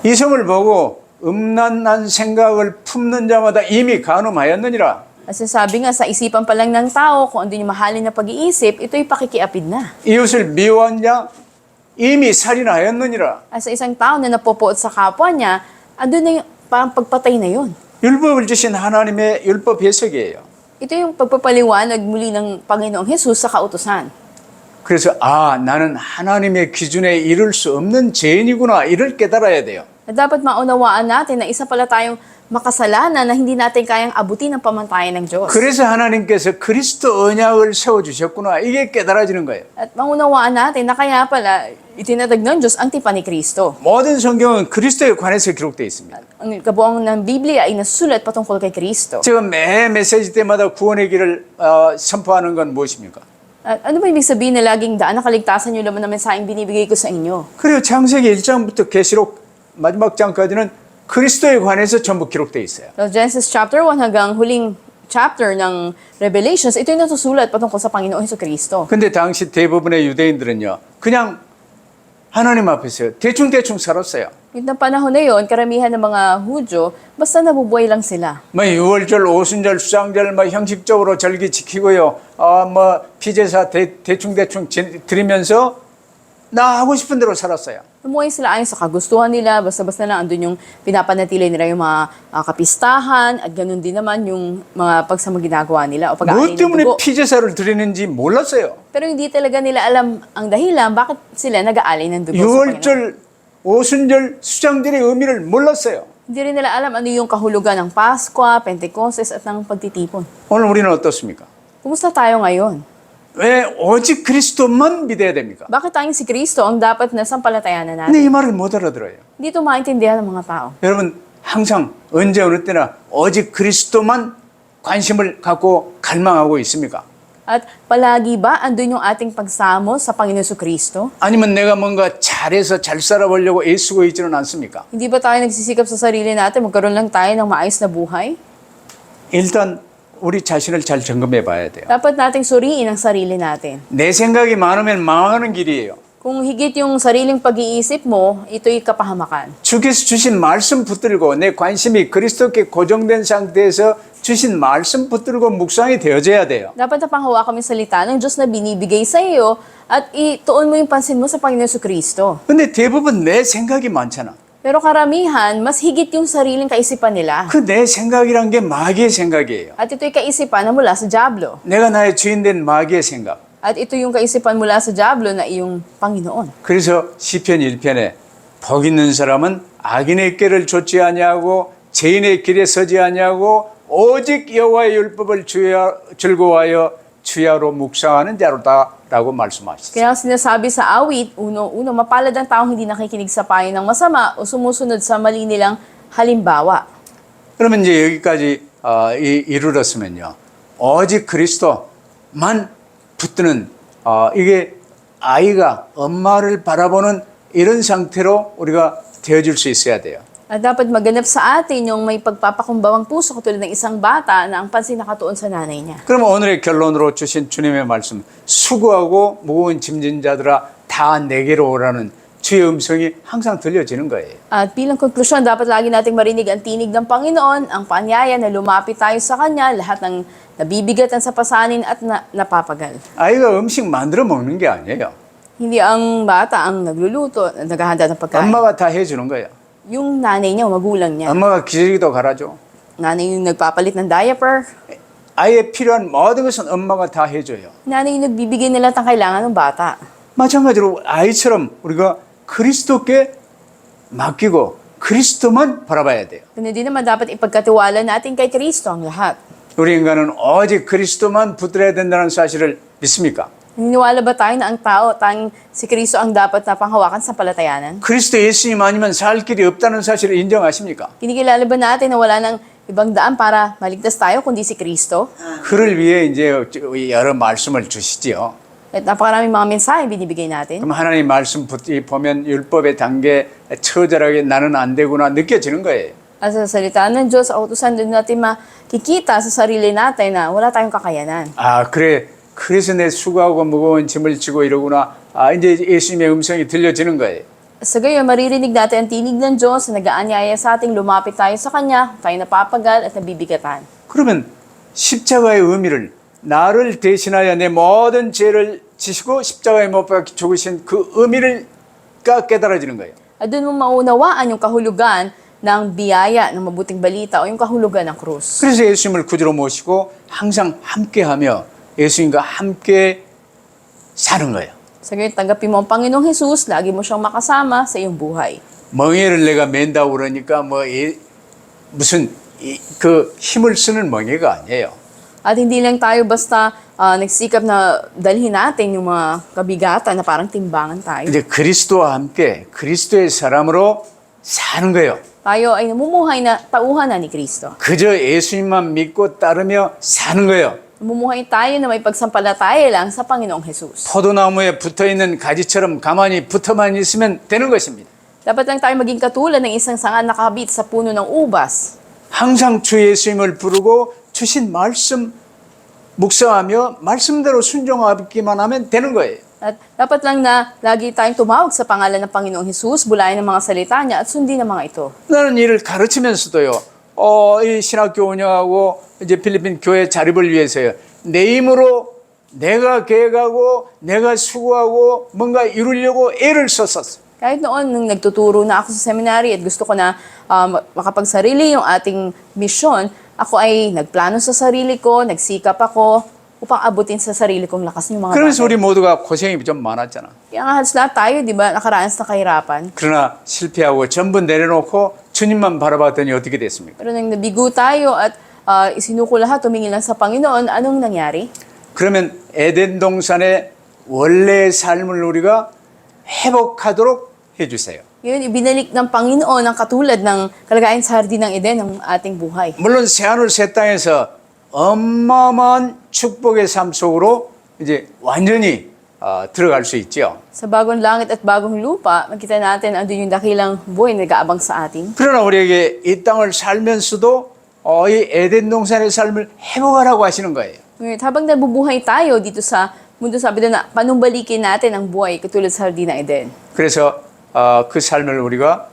이성을 보고 음란한 생각을 품는 자마다 이미 간음하였느니라. At sasabi nga sa isipan pa lang ng tao, kung ano yung mahalin na pag-iisip, ito'y pakikiapid na. 이웃을 미워한 자 이미 살인하였느니라. At sa isang tao na napopoot sa kapwa niya, andun na yung parang pagpatay na yun. 율법을 주신 하나님의 율법 해석이에요. Ito yung pagpapaliwanag muli ng Panginoong Jesus sa kautusan. 그래서 나는 하나님의 기준에 이를 수 없는 죄인이구나 이를 깨달아야 돼요. At dapat maunawaan natin na isa pala tayong makasalanan na hindi natin kayang abutin ang pamantayan ng Diyos. 그래서 하나님께서 그리스도 언약을 세워주셨구나 이게 깨달아지는 거예요. At maunawaan natin na kaya pala itinatag ng Diyos ang tipan ni Kristo. 모든 성경은 그리스도에 관해서 기록되어 있습니다. Ang kabuuan ng Biblia ay nasulat patungkol kay Kristo. 제가 매 메시지 때마다 구원의 길을 선포하는 건 무엇입니까? At ano ba ibig sabihin na laging daan na kaligtasan yung laman na mensaheng binibigay ko sa inyo? 그리고 창세기 1장부터 계시록 마지막 장까지는 그리스도에 관해서 전부 기록되어 있어요. So Genesis chapter 1 hanggang huling chapter ng Revelations, ito yung natusulat patungkol sa Panginoong Jesucristo. 근데 당시 대부분의 유대인들은요. 그냥 하나님 앞에서 대충대충 살았어요. Yung panahon na yon, karamihan ng mga Hudyo, basta nabubuhay lang sila. 뭐 유월절, 오순절, 수장절 뭐 형식적으로 절기 지키고요. 뭐 피제사 대충대충 드리면서 나 하고 싶은 대로 살았어요. Lumuhay sila ayon sa kagustuhan nila, basta-basta lang andun yung pinapanatili nila yung mga kapistahan at ganun din naman yung mga pagsamang ginagawa nila o 뭐 pag-aalay ng 때문에 dugo. 피제사를 드리는지 몰랐어요. Pero hindi talaga nila alam ang dahilan bakit sila nag-aalay ng dugo sa Panginoon. 유월절, 오순절, 수장절의 의미를 몰랐어요. Hindi rin nila alam ano yung kahulugan ng Pasko, Pentecostes at ng pagtitipon. 오늘 우리는 어떻습니까? Kumusta tayo ngayon? 왜 오직 그리스도만 믿어야 됩니까? Bakit tayong si Kristo ang dapat na sampalatayanan natin? 근데 이 말을 못 알아들어요. Hindi ito maintindihan ng mga tao. 여러분 항상 언제 어느 때나 오직 그리스도만 관심을 갖고 갈망하고 있습니까? At palagi ba andun yung ating pagsamo sa Panginoon Jesucristo? 아니면 내가 뭔가 잘해서 잘 살아보려고 애쓰고 있지는 않습니까? Hindi ba tayo nagsisikap sa sarili natin, magkaroon lang tayo ng maayos na buhay? 일단 우리 자신을 잘 점검해 봐야 돼요. Dapat nating suriin ang sarili natin. 내 생각이 많으면 망하는 길이에요. Kung higit yung sariling pag-iisip mo, ito'y kapahamakan. 주께서 주신 말씀 붙들고 내 관심이 그리스도께 고정된 상태에서 주신 말씀 붙들고 묵상이 되어져야 돼요. Dapat na panghawakan mo yung salita ng Diyos na binibigay sa iyo at ituon mo yung pansin mo sa Panginoon Jesucristo. 근데 대부분 내 생각이 많잖아. Pero karamihan, mas higit yung sariling kaisipan nila. 그 내 생각이란 게 마귀의 생각이에요. At ito'y kaisipan na mula sa Diablo. 내가 나의 주인 된 마귀의 생각. At ito yung kaisipan mula sa Diablo na iyong Panginoon. 그래서 시편 1편에 복 있는 사람은 악인의 길을 좇지 아니하고 죄인의 길에 서지 아니하고 오직 여호와의 율법을 즐거워하여 주야로 묵상하는 자로다라고 말씀하셨어요. Kaya sinasabi sa awit, uno, mapalad ang taong hindi nakikinig sa payo ng masama o sumusunod sa mali nilang halimbawa. 그러면 이제 여기까지 이르렀으면요. 오직 그리스도만 붙드는 이게 아이가 엄마를 바라보는 이런 상태로 우리가 되어줄 수 있어야 돼요. At dapat maganap sa atin yung may pagpapakumbawang puso katulad ng isang bata na ang pansin nakatuon sa nanay niya. 그러면 오늘의 결론으로 주신 주님의 말씀, 수고하고 무거운 짐진 자들아 다 내게로 오라는 주의 음성이 항상 들려지는 거예요. At bilang konklusyon, dapat lagi nating marinig ang tinig ng Panginoon, ang paanyaya na lumapit tayo sa Kanya, lahat ng nabibigatan sa pasanin at napapagal. 아이가 음식 만들어 먹는 게 아니에요. Hindi ang bata ang nagluluto, naghahanda ng pagkain. 엄마가 다 해주는 거예요. Yung nanay niya, o magulang niya. 엄마가 기저귀도 갈아줘. Nanay yung nagpapalit ng diaper. 아이에 필요한 모든 것은 엄마가 다 해줘요. Nanay yung nagbibigay na lahat ng kailangan ng bata. 마찬가지로 아이처럼 우리가 그리스도께 맡기고 그리스도만 바라봐야 돼요. Ganun din naman dapat ipagkatiwala natin kay Kristo ang lahat. 우리 인간은 오직 그리스도만 붙들어야 된다는 사실을 믿습니까? Naniniwala ba tayo na ang tao, tanging si Kristo ang dapat na panghawakan sa palatayanan? 그리스도 예수님 아니면 살 길이 없다는 사실을 인정하십니까? Kinikilala ba natin na wala nang ibang daan para maligtas tayo kundi si Kristo? 그를 위해 이제 여러 말씀을 주시지요. At napakaraming mga mensahe binibigay natin. 그럼 하나님 말씀 보면 율법의 단계 처절하게 나는 안 되구나 느껴지는 거예요. At sa salita ng Diyos, sa utusan doon natin makikita sa sarili natin na wala tayong kakayanan. 아 그래 그래서 내 수고하고 무거운 짐을 지고 이러구나. 이제 예수님의 음성이 들려지는 거예요. Sa gayon, maririnig natin ang tinig ng Diyos na nag-aanyaya sa ating lumapit tayo sa Kanya, tayo napapagal at nabibigatan. 그러면 십자가의 의미를 나를 대신하여 내 모든 죄를 지시고 십자가에 못 박혀 죽으신 그 의미가 깨달아지는 거예요. At doon mo maunawaan yung kahulugan ng biyaya, ng mabuting balita o yung kahulugan ng krus. 그래서 예수님을 구주로 모시고 항상 함께하며 예수님과 함께 사는 거예요. Sa gayon, tanggapin mo ang Panginoong Jesus, lagi mo siyang makasama sa iyong buhay. 멍에를 내가 맨다고 그러니까 무슨 그 힘을 쓰는 멍에가 아니에요. At hindi lang tayo basta nagsikap na dalhin natin yung mga kabigatan na parang timbangan tayo. 이제 그리스도와 함께 그리스도의 사람으로 사는 거예요. Tayo ay namumuhay na tauhan na ni Kristo. 그저 예수님만 믿고 따르며 사는 거예요. Namumuhay tayo na may pagsampalataya lang sa Panginoong Jesus. 포도나무에 붙어있는 가지처럼 가만히 붙어만 있으면 되는 것입니다. Dapat lang tayo maging katulad ng isang sanga nakabit sa puno ng ubas. 항상 주 예수님을 부르고 주신 말씀 묵상하며 말씀대로 순종하기만 하면 되는 거예요. At dapat lang na lagi tayong tumawag sa pangalan ng Panginoong Jesus, bulayan ng mga salita niya at sundin ang mga ito. 나는 이를 가르치면서도요. 이 신학교 운영하고 이제 필리핀 교회 자립을 위해서요. 내 힘으로 내가 계획하고 내가 수고하고 뭔가 이루려고 애를 썼었어. Kahit noon, nung nagtuturo na ako sa seminary at gusto ko na makapagsarili yung ating misyon, ako ay nagplano sa sarili ko, nagsikap ako upang abutin sa sarili kong lakas yung mga 그래서 bagay. 우리 모두가 고생이 좀 많았잖아. Kaya nga halos lahat tayo, di ba, nakaranas na kahirapan. 그러나 실패하고 전부 내려놓고 주님만 바라봤더니 어떻게 됐습니까? Pero nang nabigo tayo at isinuko lahat, tumingin lang sa Panginoon, anong nangyari? 그러면 에덴 동산의 원래의 삶을 우리가 회복하도록 해주세요. Ngayon, ibinalik ng Panginoon ang katulad ng kalagayan sa hardin ng Eden ng ating buhay. 물론 새하늘 새 땅에서 어마어마한 축복의 삶 속으로 이제 완전히 들어갈 수 있죠. Sa bagong langit at bagong lupa, makita natin andun yung dakilang buhay na nag-aabang sa atin. 그러나 우리에게 이 땅을 살면서도 이 에덴 동산의 삶을 회복하라고 하시는 거예요. Ngayon, habang nabubuhay tayo dito sa mundo, sabi doon na panumbalikin natin ang buhay katulad sa hardin ng Eden. 그래서 그 삶을 우리가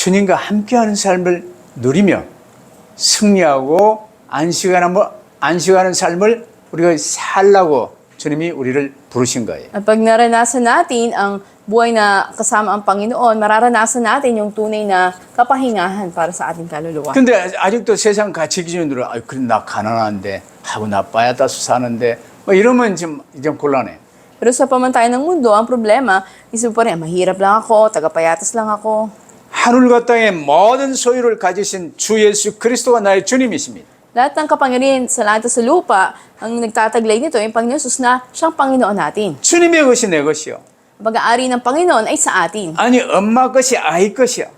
주님과 함께하는 삶을 누리며 승리하고 안식하는 삶을 우리가 살라고 주님이 우리를 부르신 거예요. At pag naranasan natin ang buhay na kasama ang Panginoon, mararanasan natin yung tunay na kapahingahan para sa ating kaluluwa. 근데 아직도 세상 가치 기준으로 그래 나 가난한데 하고 나 빠야다수 사는데 이러면 좀 곤란해. Pero sa pamantayan ng mundo, ang problema, isip pa rin, mahirap lang ako, tagapayatas lang ako. 하늘과 땅의 모든 소유를 가지신 주 예수 그리스도가 나의 주님이십니다. Lahat ng kapangyarihan sa langit at sa lupa, ang nagtataglay nito, yung Panginoon Jesus na siyang Panginoon natin. 주님의 것이 내 것이요. Ang pag-aari ng Panginoon ay sa atin. 아니 엄마 것이 아이 것이야.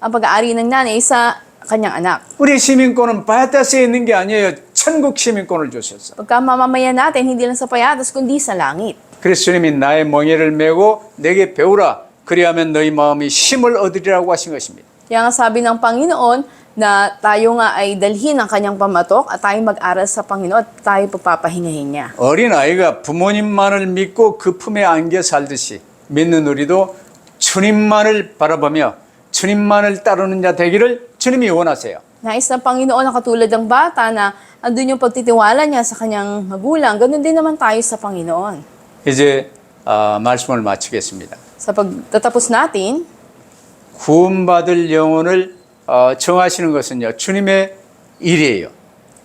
Ang pag-aari ng nanay ay sa kanyang anak. 우리 시민권은 바야타스에 있는 게 아니에요. 천국 시민권을 주셨어. Pagka mamamayan natin, hindi lang sa payatas, kundi sa langit. 그래서 주님이 나의 멍에를 메고 내게 배우라. 그리하면 너희 마음이 힘을 얻으리라고 하신 것입니다. Kaya nga sabi ng Panginoon na tayo nga ay dalhin ang kanyang pamatok at tayo mag-aral sa Panginoon at tayo pagpapahingahin niya. 어린 아이가 부모님만을 믿고 그 품에 안겨 살듯이 믿는 우리도 주님만을 바라보며 주님만을 따르는 자 되기를 주님이 원하세요. Nais ng Panginoon na katulad ng bata na andun yung pagtitiwala niya sa kanyang magulang, ganun din naman tayo sa Panginoon. 이제 말씀을 마치겠습니다. Sa pagtatapos natin, 구원받을 영혼을 정하시는 것은요 주님의 일이에요.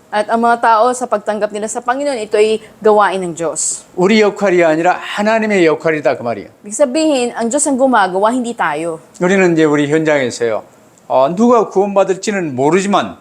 at ang mga tao sa pagtanggap nila sa Panginoon, ito ay gawain ng Diyos. 우리 역할이 아니라 하나님의 역할이다 그 말이에요. Ibig sabihin, ang Diyos ang gumagawa, hindi tayo. 우리는 이제 우리 현장에서요 누가 구원받을지는 모르지만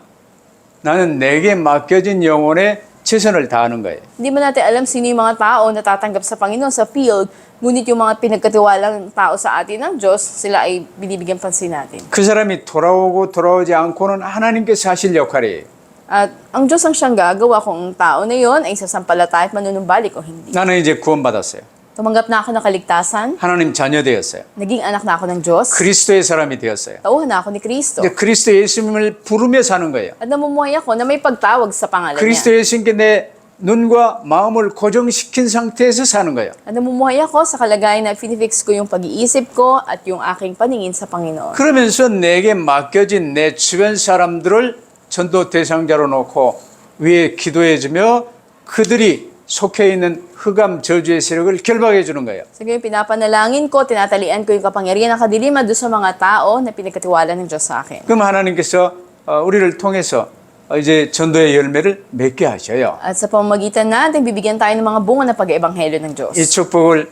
나는 내게 맡겨진 영혼에 최선을 다하는 거예요. Hindi man natin alam sino yung mga tao na tatanggap sa Panginoon sa field, ngunit yung mga pinagkatiwalang tao sa atin ng Diyos, sila ay binibigyan pansin natin. 그 사람이 돌아오고 돌아오지 않고는 하나님께서 하실 역할이에요. At ang Diyos ang siyang gagawa kung ang tao na yon ay sasampalataya at manunumbalik o hindi. 나는 이제 구원받았어요. Tumanggap na ako ng kaligtasan, 하나님 자녀 되었어요. naging anak na ako ng Diyos, 그리스도의 사람이 되었어요. tauhan na ako ni Kristo. 이제 그리스도 예수님을 부르며 사는 거예요. At namumuhay ako na may pagtawag sa pangalan 그리스도 niya. 예수님께 내 눈과 마음을 고정시킨 상태에서 사는 거예요. At namumuhay ako sa kalagayan na finifix ko yung pag-iisip ko at yung aking paningin sa Panginoon. 그러면서 내게 맡겨진 내 주변 사람들을 전도 대상자로 놓고 위에 기도해주며 그들이 속해 있는 흑암 저주의 세력을 결박해 주는 거예요. So ngayon, pinapanalangin ko, tinatalian ko yung kapangyarihan ng kadiliman doon sa mga tao na pinagkatiwala ng Diyos sa akin. 그럼 하나님께서 우리를 통해서 이제 전도의 열매를 맺게 하셔요. At sa pamamagitan natin, bibigyan tayo ng mga bunga na pag-ebanghelyo ng Diyos. 이 축복을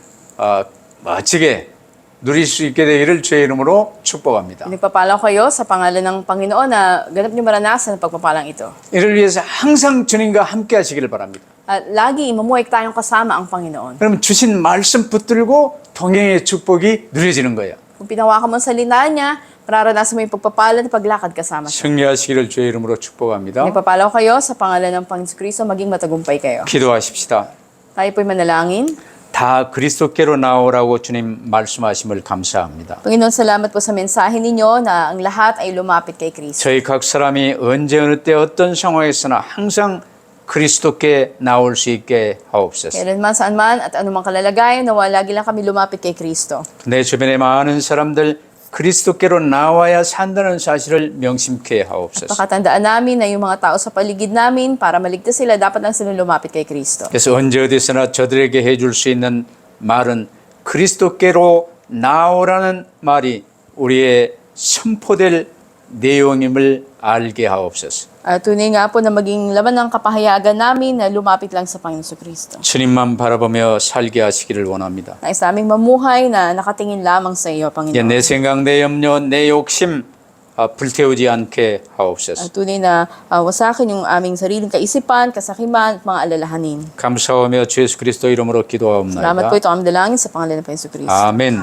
멋지게 누릴 수 있게 되기를 주의 이름으로 축복합니다. Nagpapalaw kayo sa pangalan ng Panginoon na ganap niyo maranasan ang pagpapalang ito. 이를 위해서 항상 주님과 함께 하시기를 바랍니다. At lagi, mamuhay tayong kasama ang Panginoon. 그러면 주신 말씀 붙들고 동행의 축복이 누려지는 거예요. Kung pinawakan mo ang salita niya, mararanasan mo yung pagpapala at paglakad kasama siya. 승리하시기를 주의 이름으로 축복합니다. Nagpapalaw kayo sa pangalan ng Panginoon Kristo, maging matagumpay kayo. 기도하십시다. Tayo po'y manalangin. 다 그리스도께로 나오라고 주님 말씀하심을 감사합니다. Panginoon, salamat po sa mensahe ninyo na ang lahat ay lumapit kay Kristo. 저희 각 사람이 언제 어느 때 어떤 상황에서나 항상 그리스도께 나올 수 있게 하옵소서. Kailanman, saan man at anumang kalalagayan, nawa lagi lang kami lumapit kay Kristo. 내 주변에 많은 사람들 그리스도께로 나와야 산다는 사실을 명심케 하옵소서. Pakatandaan namin na yung mga tao sa paligid namin, para maligtas sila, dapat lang sila lumapit kay Kristo. 그래서 언제 어디서나 저들에게 해줄 수 있는 말은 그리스도께로 나오라는 말이 우리의 선포될 내용임을 알게 하옵소서. At tunay nga po na maging laman ng kapahayagan namin na lumapit lang sa Panginoon Kristo. 주님만 바라보며 살게 하시기를 원합니다. Nais naming mamuhay na nakatingin lamang sa iyo, 예, Panginoon. 내 생각, 내 염려, 내 욕심 불태우지 않게 하옵소서. At tunay na wasakin yung aming sariling kaisipan, kasakiman, at mga alalahanin. 감사하며 주 예수 그리스도 이름으로 Salamat 기도하옵나이다. po ito aming dalangin sa pangalan ng Panginoon Kristo. 아멘.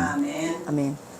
Amen.